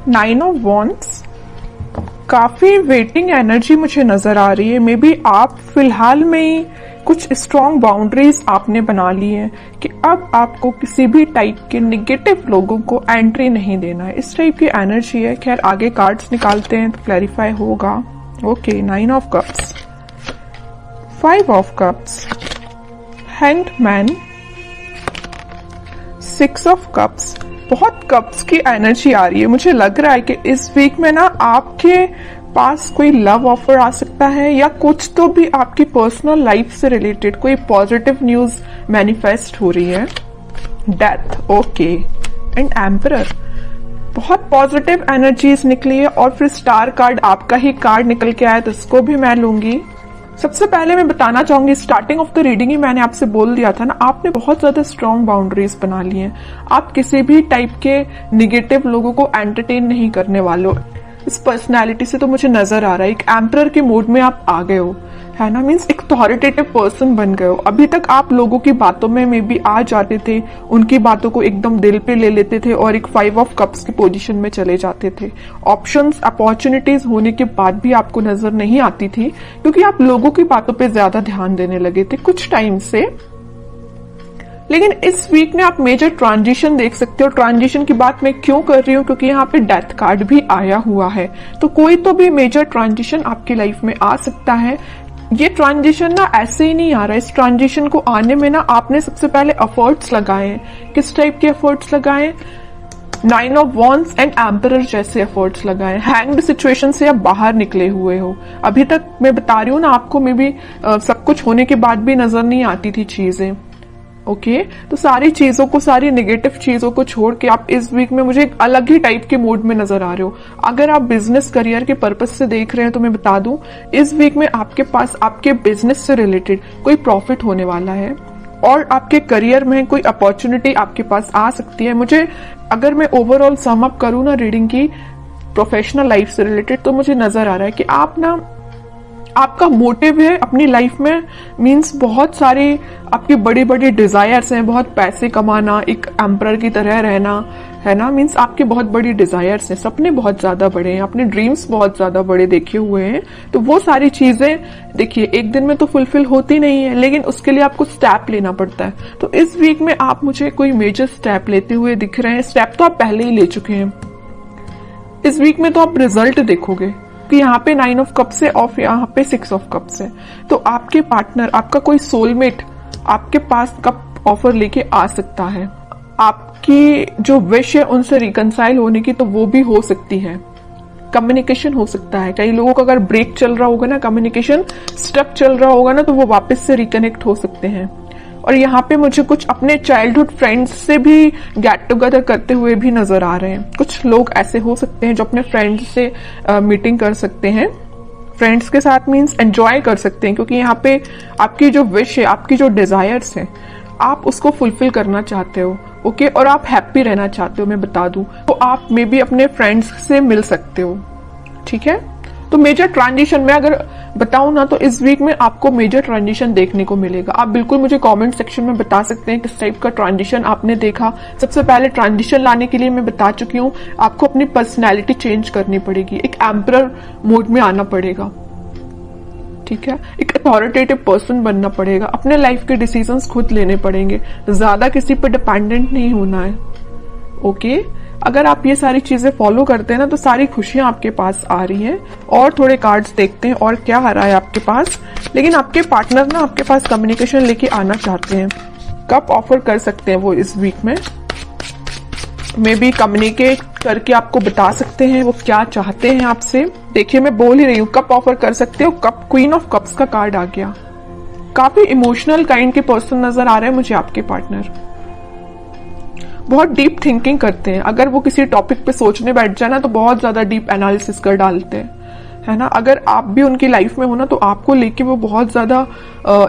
9 of wands, काफी waiting energy मुझे नजर आ रही है। मे बी आप फिलहाल में ही कुछ स्ट्रॉन्ग बाउंड्रीज आपने बना ली है कि अब आपको किसी भी टाइप के निगेटिव लोगों को एंट्री नहीं देना है, इस टाइप की एनर्जी है। खैर आगे कार्ड्स निकालते हैं तो क्लैरिफाई होगा। Okay, 9 of cups, 5 of cups, hanged man, 6 of cups. बहुत कप्स की एनर्जी आ रही है। मुझे लग रहा है कि इस वीक में ना आपके पास कोई लव ऑफर आ सकता है, या कुछ तो भी आपकी पर्सनल लाइफ से रिलेटेड कोई पॉजिटिव न्यूज मैनिफेस्ट हो रही है। डेथ, ओके, एंड एम्परर, बहुत पॉजिटिव एनर्जीज निकली है। और फिर स्टार कार्ड, आपका ही कार्ड निकल के आया तो इसको भी मैं लूंगी। सबसे पहले मैं बताना चाहूंगी, स्टार्टिंग ऑफ द रीडिंग ही मैंने आपसे बोल दिया था ना, आपने बहुत ज्यादा स्ट्रॉन्ग बाउंड्रीज बना ली हैं। आप किसी भी टाइप के निगेटिव लोगों को एंटरटेन नहीं करने वाले हो। इस पर्सनैलिटी से तो मुझे नजर आ रहा है एक एम्परर के मूड में आप आ गए हो, है ना। मीन्स एक अथॉरिटेटिव पर्सन बन गए हो। अभी तक आप लोगों की बातों में मे बी आ जाते थे, उनकी बातों को एकदम दिल पे ले लेते थे और एक 5 ऑफ कप्स की पोजीशन में चले जाते थे। ऑप्शंस, अपॉर्चुनिटीज होने के बाद भी आपको नजर नहीं आती थी, क्योंकि आप लोगों की बातों पे ज्यादा ध्यान देने लगे थे कुछ टाइम से। लेकिन इस वीक में आप मेजर ट्रांजिशन देख सकते हो। ट्रांजिशन की बात मैं क्यों कर रही हूँ, क्योंकि यहाँ पे डेथ कार्ड भी आया हुआ है। तो कोई तो भी मेजर ट्रांजिशन आपकी लाइफ में आ सकता है। ये ट्रांजिशन ना ऐसे ही नहीं आ रहा है। इस ट्रांजिशन को आने में ना आपने सबसे पहले एफर्ट्स लगाए हैं। किस टाइप के एफर्ट्स लगाए? 9 ऑफ वॉन्ड्स एंड एम्परर जैसे एफर्ट्स लगाए। हैंग्ड सिचुएशन से आप बाहर निकले हुए हो। अभी तक मैं बता रही हूँ ना आपको, मे बी सब कुछ होने के बाद भी नजर नहीं आती थी चीजें। ओके, तो सारी चीजों को, सारी नेगेटिव चीजों को छोड़ के आप इस वीक में मुझे एक अलग ही टाइप के मूड में नजर आ रहे हो। अगर आप बिजनेस करियर के पर्पस से देख रहे हैं तो मैं बता दूं, इस वीक में आपके पास आपके बिजनेस से रिलेटेड कोई प्रॉफिट होने वाला है और आपके करियर में कोई अपॉर्चुनिटी आपके पास आ सकती है। मुझे, अगर मैं ओवरऑल सम अप करूं ना रीडिंग की प्रोफेशनल लाइफ से रिलेटेड, तो मुझे नजर आ रहा है कि आप ना, आपका मोटिव है अपनी लाइफ में, मींस बहुत सारी आपकी बड़ी बड़ी डिजायर्स हैं। बहुत पैसे कमाना, एक एम्परर की तरह रहना, है ना। मींस आपके बहुत बड़ी डिजायर्स हैं, सपने बहुत ज्यादा बड़े हैं, अपने ड्रीम्स बहुत ज्यादा बड़े देखे हुए हैं। तो वो सारी चीजें देखिए एक दिन में तो फुलफिल होती नहीं है, लेकिन उसके लिए आपको स्टेप लेना पड़ता है। तो इस वीक में आप मुझे कोई मेजर स्टेप लेते हुए दिख रहे हैं। स्टेप तो आप पहले ही ले चुके हैं। इस वीक में तो आप रिजल्ट देखोगे कि यहाँ पे 9 ऑफ कप्स है और यहाँ पे 6 ऑफ कप्स है। तो आपके पार्टनर, आपका कोई सोलमेट आपके पास कप ऑफर लेके आ सकता है। आपकी जो विश है उनसे रिकंसाइल होने की, तो वो भी हो सकती है। कम्युनिकेशन हो सकता है। कई लोगों का अगर ब्रेक चल रहा होगा ना, कम्युनिकेशन स्टक चल रहा होगा ना, तो वो वापस से रिकनेक्ट हो सकते हैं। और यहाँ पे मुझे कुछ अपने चाइल्डहुड फ्रेंड्स से भी गेट टुगेदर करते हुए भी नजर आ रहे हैं। कुछ लोग ऐसे हो सकते हैं जो अपने फ्रेंड्स से मीटिंग कर सकते हैं। फ्रेंड्स के साथ मीन्स एंजॉय कर सकते हैं, क्योंकि यहाँ पे आपकी जो विश है, आपकी जो डिजायर्स है, आप उसको फुलफिल करना चाहते हो। ओके, और आप हैप्पी रहना चाहते हो, मैं बता दूं, तो आप मे बी अपने फ्रेंड्स से मिल सकते हो। ठीक है, तो मेजर ट्रांजिशन में अगर बताऊं ना, तो इस वीक में आपको मेजर ट्रांजिशन देखने को मिलेगा। आप बिल्कुल मुझे कमेंट सेक्शन में बता सकते हैं किस टाइप का ट्रांजिशन आपने देखा। सबसे पहले ट्रांजिशन लाने के लिए मैं बता चुकी हूँ, आपको अपनी पर्सनैलिटी चेंज करनी पड़ेगी, एक एम्परर मोड में आना पड़ेगा। ठीक है, एक अथॉरिटेटिव पर्सन बनना पड़ेगा, अपने लाइफ के डिसीजंस खुद लेने पड़ेंगे, ज्यादा किसी पर डिपेंडेंट नहीं होना है। ओके, अगर आप ये सारी चीजें फॉलो करते हैं ना, तो सारी खुशियां आपके पास आ रही हैं। और थोड़े कार्ड्स देखते हैं और क्या आ रहा है आपके पास। लेकिन आपके पार्टनर ना आपके पास कम्युनिकेशन लेके आना चाहते हैं। कब ऑफर कर सकते हैं वो इस वीक में, मे बी कम्युनिकेट करके आपको बता सकते हैं वो क्या चाहते हैं आपसे। देखिए मैं बोल ही रही हूँ, कब ऑफर कर सकते हो। कप, क्वीन ऑफ कप्स का कार्ड आ गया। काफी इमोशनल काइंड के पर्सन नजर आ रहे हैं मुझे आपके पार्टनर। बहुत डीप थिंकिंग करते हैं। अगर वो किसी टॉपिक पे सोचने बैठ जाए ना, तो बहुत ज्यादा डीप एनालिसिस कर डालते हैं, है ना। अगर आप भी उनकी लाइफ में हो ना, तो आपको लेके वो बहुत ज्यादा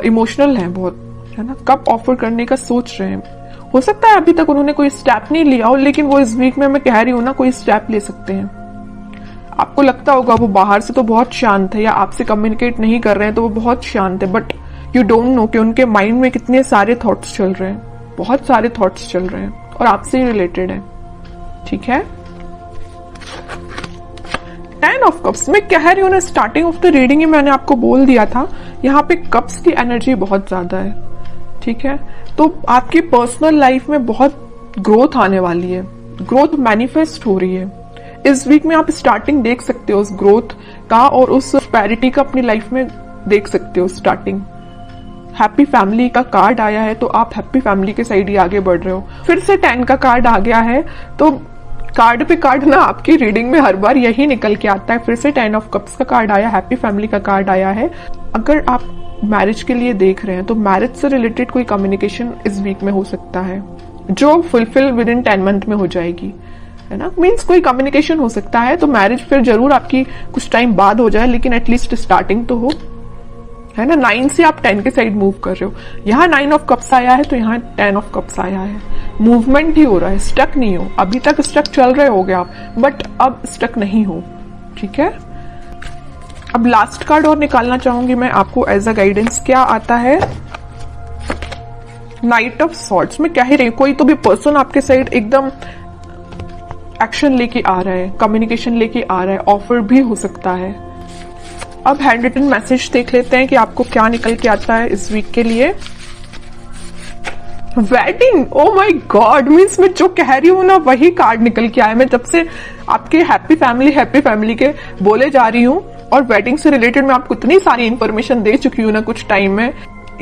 इमोशनल है, बहुत, है ना। कब ऑफर करने का सोच रहे हैं। हो सकता है अभी तक उन्होंने कोई स्टेप नहीं लिया हो, लेकिन वो इस वीक में, मैं कह रही हूँ ना, कोई स्टेप ले सकते हैं। आपको लगता होगा वो बाहर से तो बहुत शांत है, या आपसे कम्युनिकेट नहीं कर रहे हैं तो वो बहुत शांत है, बट यू डोंट नो कि उनके माइंड में कितने सारे थॉट्स चल रहे हैं। बहुत सारे थॉट्स चल रहे हैं और आपसे ही रिलेटेड है। ठीक है, टेन ऑफ कप्स, मैं कह रही हूँ ना, स्टार्टिंग ऑफ द रीडिंग ही मैंने आपको बोल दिया था, यहाँ पे कप्स की एनर्जी बहुत ज्यादा है, ठीक है। तो आपकी पर्सनल लाइफ में बहुत ग्रोथ आने वाली है, ग्रोथ मैनिफेस्ट हो रही है। इस वीक में आप स्टार्टिंग देख सकते हो उस ग्रोथ का, और उस प्रोस्पेरिटी का अपनी लाइफ में देख सकते हो स्टार्टिंग। हैप्पी फैमिली का कार्ड आया है, तो आप हैप्पी फैमिली के साइड ही आगे बढ़ रहे हो। फिर से 10 का कार्ड आ गया है, तो कार्ड पे कार्ड ना आपकी रीडिंग में हर बार यही निकल के आता है। फिर से 10 ऑफ कप्स का कार्ड आया, हैप्पी फैमिली का कार्ड आया है। अगर आप मैरिज के लिए देख रहे हैं तो मैरिज से रिलेटेड कोई कम्युनिकेशन इस वीक में हो सकता है, जो फुलफिल विद इन 10 मंथ में हो जाएगी, है ना। मीन्स कोई कम्युनिकेशन हो सकता है, तो मैरिज फिर जरूर आपकी कुछ टाइम बाद हो जाए, लेकिन एटलीस्ट स्टार्टिंग तो हो, है ना। 9 से आप 10 के साइड मूव कर रहे हो। यहाँ 9 ऑफ कप्स आया है, तो यहाँ 10 ऑफ कप्स आया है। मूवमेंट ही हो रहा है, स्टक नहीं हो। अभी तक स्टक चल रहे होगे आप, बट अब स्टक नहीं हो, ठीक है। अब लास्ट कार्ड और निकालना चाहूंगी मैं आपको एज अ गाइडेंस। क्या आता है? Night of swords. मैं कह ही रही हूं, कोई तो भी पर्सन आपके साइड एकदम एक्शन लेके आ रहा है, कम्युनिकेशन लेके आ रहा है, ऑफर भी हो सकता है। अब हैंड रिटन मैसेज देख लेते हैं कि आपको क्या निकल के आता है इस वीक के लिए। Wedding, oh my God, means मैं जो कह रही हूं ना वही कार्ड निकल के आया। मैं जब से आपके हैप्पी फैमिली के बोले जा रही हूं, और वेडिंग से रिलेटेड मैं आपको इतनी सारी इंफॉर्मेशन दे चुकी हूं ना कुछ टाइम में,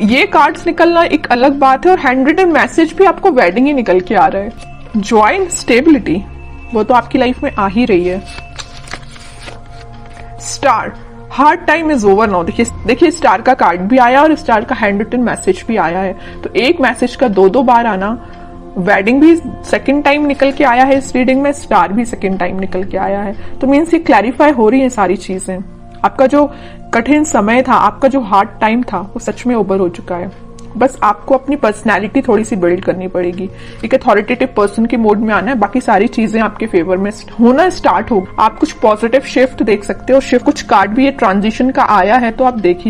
ये कार्ड्स निकलना एक अलग बात है, और हैंड रिटन मैसेज भी आपको वेडिंग ही निकल के आ रहा है। जॉय एंड स्टेबिलिटी, वो तो आपकी लाइफ में आ ही रही है। Star, hard time is over now. देखिए स्टार का कार्ड भी आया और स्टार का हैंड रिटन मैसेज भी आया है, तो एक मैसेज का दो बार आना। वेडिंग भी सेकंड टाइम निकल के आया है इस रीडिंग में, स्टार भी सेकंड टाइम निकल के आया है, तो मीन्स ये क्लैरिफाई हो रही है सारी चीजें। आपका जो कठिन समय था, आपका जो हार्ड टाइम था, वो सच में ओवर हो चुका है। बस आपको अपनी पर्सनैलिटी थोड़ी सी बिल्ड करनी पड़ेगी, एक अथॉरिटेटिव पर्सन के मोड में आना है, बाकी सारी चीजें आपके फेवर में होना स्टार्ट हो। आप कुछ पॉजिटिव शिफ्ट देख सकते हो, शिफ्ट कुछ कार्ड भी ये ट्रांजिशन का आया है, तो आप देखिए।